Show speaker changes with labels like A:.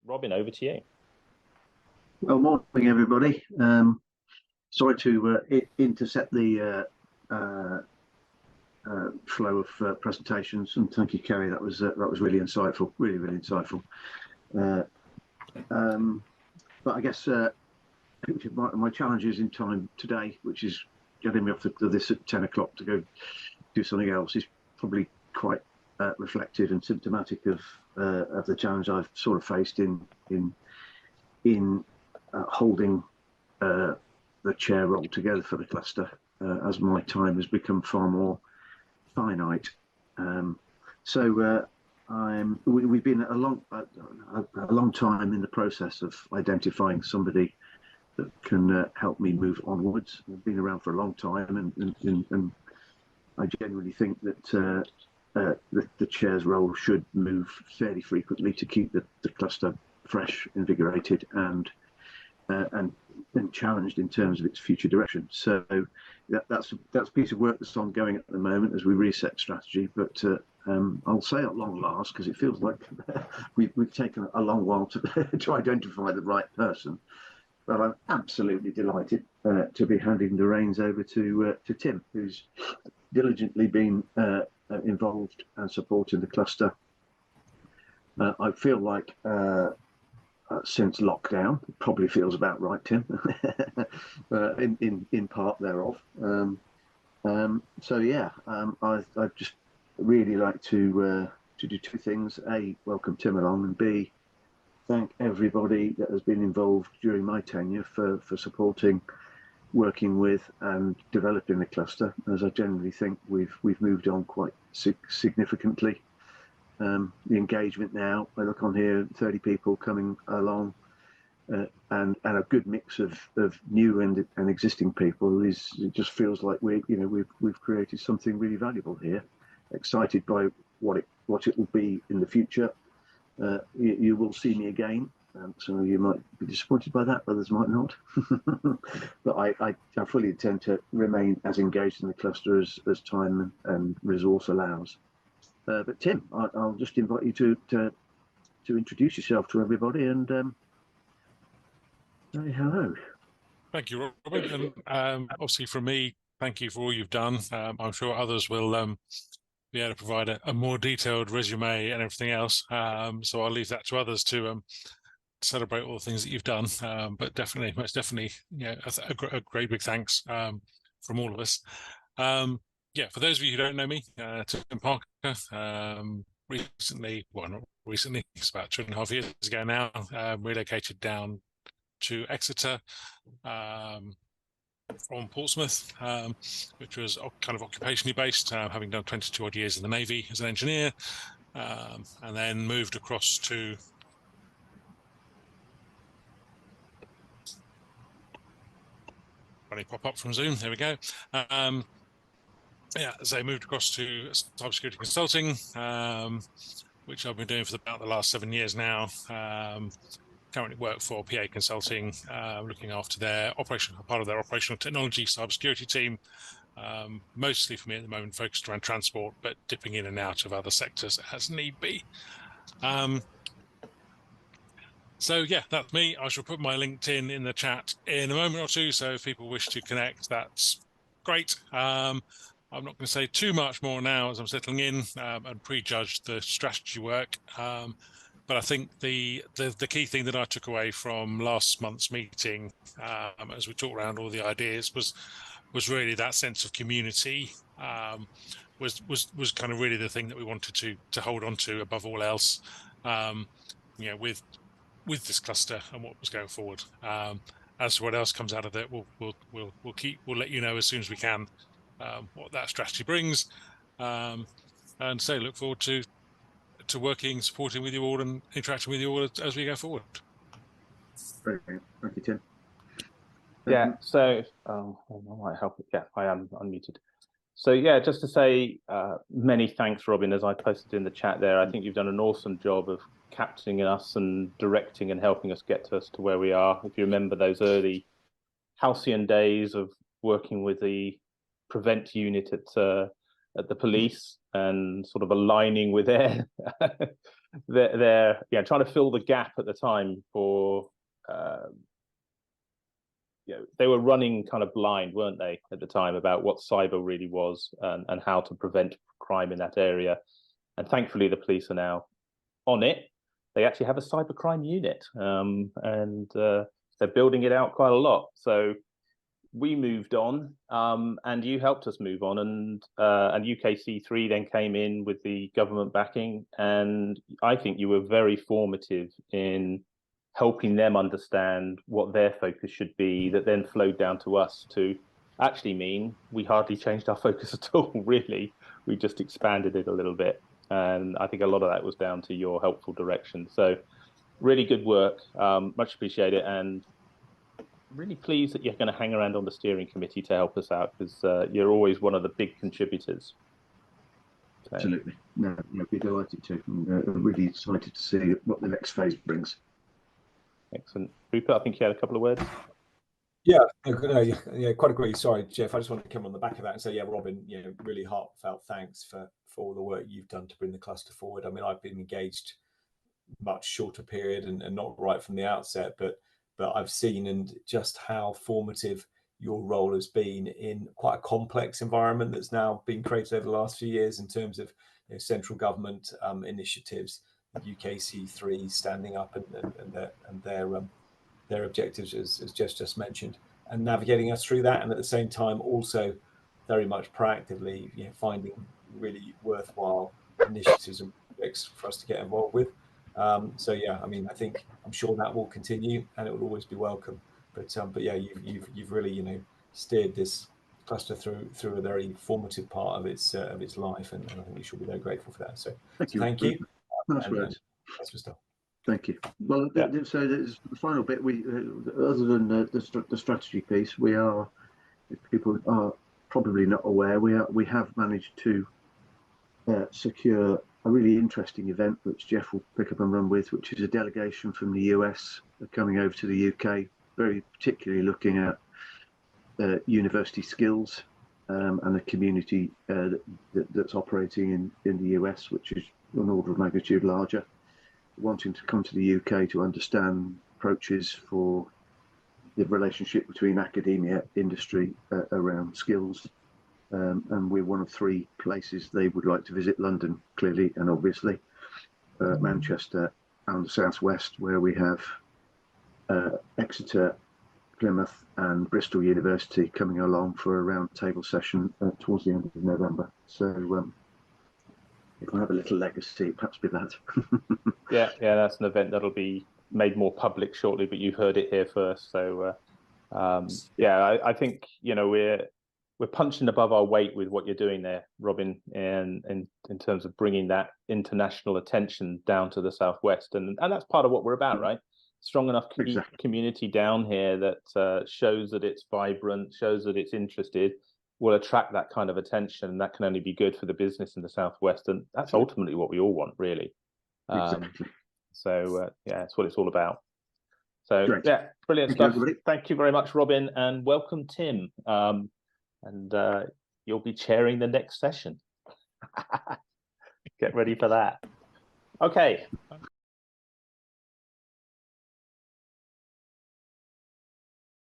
A: Robin, over to you.
B: Well, morning, everybody. Sorry to intercept the flow of presentations, and thank you, Kerry. That was really insightful, really insightful. But I guess my challenge is in time today, which is getting me off this at 10 o'clock to go do something else, is probably quite reflective and symptomatic of the challenge I've sort of faced in holding the chair role together for the cluster as my time has become far more finite. We've been a long time in the process of identifying somebody that can help me move onwards. I've been around for a long time, and I genuinely think that the chair's role should move fairly frequently to keep the cluster fresh, invigorated, and challenged in terms of its future direction. So that's a piece of work that's ongoing at the moment as we reset strategy. But I'll say at long last, because it feels like we've taken a long while to identify the right person. But I'm absolutely delighted to be handing the reins over to Tim, who's diligently been involved and supporting the cluster. I feel like since lockdown, it probably feels about right, Tim, in part thereof. I'd just really like to do two things: A, welcome Tim along, and B, thank everybody that has been involved during my tenure for supporting, working with, and developing the cluster, as I generally think we've moved on quite significantly. The engagement now, I look on here, 30 people coming along, and a good mix of new and existing people. It just feels like we've created something really valuable here. Excited by what it will be in the future. You will see me again. Some of you might be disappointed by that, others might not. But I fully intend to remain as engaged in the cluster as time and resource allows. But Tim, I'll just invite you to introduce yourself to everybody and say hello.
C: Thank you, Robin. And obviously from me, thank you for all you've done. I'm sure others will be able to provide a more detailed resume and everything else. So I'll leave that to others to celebrate all the things that you've done. But definitely, most definitely, a great big thanks from all of us. For those of you who don't know me, Tim Parker, recently, well, not recently, it's about 2.5 years ago now, relocated down to Exeter from Portsmouth, which was kind of occupationally based, having done 22 odd years in the Navy as an engineer, and then moved across to funny pop up from Zoom. There we go. So I moved across to cybersecurity consulting, which I've been doing for about the last 7 years now. Currently work for PA Consulting, looking after part of their operational technology cybersecurity team. Mostly for me at the moment focused around transport, but dipping in and out of other sectors as need be. So yeah, that's me. I shall put my LinkedIn in the chat in a moment or two. So if people wish to connect, that's great. I'm not going to say too much more now as I'm settling in and prejudge the strategy work. But I think the key thing that I took away from last month's meeting, as we talked around all the ideas, was really that sense of community. Was kind of really the thing that we wanted to hold on to above all else. With this cluster and what was going forward. As to what else comes out of it, we'll let you know as soon as we can what that strategy brings. And so look forward to working, supporting with you all and interacting with you all as we go forward.
B: Brilliant. Thank you, Tim.
A: Yeah, so I might help it. Yeah, I am unmuted. So yeah, just to say many thanks, Robin, as I posted in the chat there. I think you've done an awesome job of captaining us and directing and helping us get to where we are. If you remember those early halcyon days of working with the prevent unit at the police and sort of aligning with their they're trying to fill the gap at the time for they were running kind of blind, weren't they, at the time, about what cyber really was and how to prevent crime in that area. And thankfully, the police are now on it. They actually have a cybercrime unit, and they're building it out quite a lot. So we moved on, and you helped us move on, and UKC3 then came in with the government backing, and I think you were very formative in helping them understand what their focus should be, that then flowed down to us to actually mean we hardly changed our focus at all, really. We just expanded it a little bit. And I think a lot of that was down to your helpful direction. So really good work, much appreciated, and really pleased that you're going to hang around on the steering committee to help us out, because you're always one of the big contributors. So.
B: Absolutely. No, be delighted to. Really excited to see what the next phase brings.
A: Excellent. Rupert, I think you had a couple of words.
D: Yeah, quite agree. Sorry, Jeff, I just wanted to come on the back of that and say, yeah, Robin, really heartfelt thanks for all the work you've done to bring the cluster forward. I mean, I've been engaged much shorter period and not right from the outset, but I've seen and just how formative your role has been in quite a complex environment that's now been created over the last few years in terms of central government initiatives, UKC3 standing up and their objectives, as Jeff just mentioned, and navigating us through that, and at the same time also very much proactively finding really worthwhile initiatives and projects for us to get involved with. So yeah, I mean, I'm sure that will continue and it will always be welcome. But yeah, you've really steered this cluster through a very formative part of its life, and I think we should be very grateful for that. So thank you.
B: Nice words.
D: That's stuff.
B: Thank you. Well, so the final bit, we other than the strategy piece, we are, if people are probably not aware, we have managed to secure a really interesting event which Jeff will pick up and run with, which is a delegation from the US coming over to the UK, very particularly looking at university skills and the community that's operating in the US, which is an order of magnitude larger, wanting to come to the UK to understand approaches for the relationship between academia, industry around skills. And we're one of 3 places they would like to visit: London, clearly, and obviously Manchester and the Southwest, where we have Exeter, Plymouth and Bristol University coming along for a round table session towards the end of November. So if I have a little legacy, perhaps be that.
A: yeah, that's an event that'll be made more public shortly, but you've heard it here first. So I think we're punching above our weight with what you're doing there, Robin, and in terms of bringing that international attention down to the Southwest, and that's part of what we're about, right? Strong enough community down here that shows that it's vibrant, shows that it's interested, will attract that kind of attention. That can only be good for the business in the Southwest, and that's ultimately what we all want, really.
B: Exactly.
A: So that's what it's all about. So
B: Great.
A: Yeah, brilliant
B: Thank
A: stuff. Thank you very much, Robin, and welcome, Tim. And you'll be chairing the next session. Get ready for that. Okay.